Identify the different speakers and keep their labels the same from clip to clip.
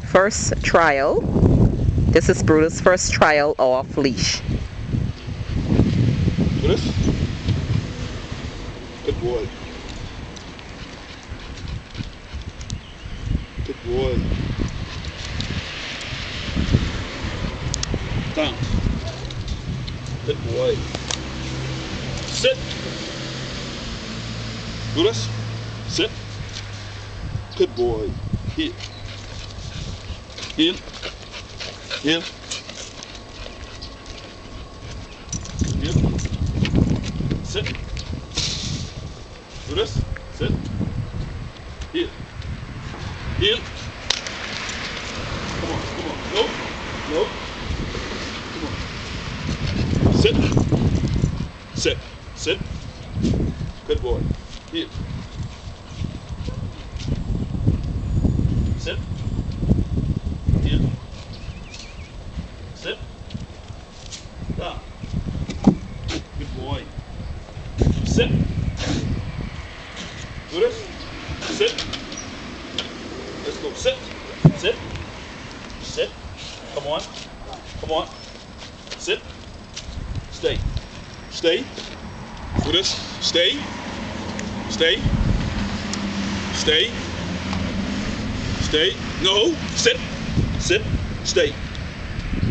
Speaker 1: First trial. This is Brutus' first trial off leash.
Speaker 2: Brutus. Good boy. Good boy. Down. Good boy. Sit. Brutus. Sit. Good boy. Heel. Heel. Heel. Heel. Sit. Brutus. Sit. Heel. Heel. Come on, come on. Nope. Nope. Come on. Sit. Sit. Sit. Good boy. Heel. Sit. Heel. Sit. Down. Good boy. Sit. Do this. Sit. Let's go. Sit. Sit. Sit. Come on. Come on. Sit. Stay. Stay. Do this. Stay. Stay. Stay. Stay. No. Sit. Sit. Stay.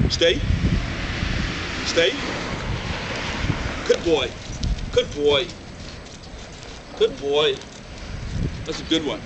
Speaker 2: Stay. Stay. Good boy. Good boy. Good boy. That's a good one.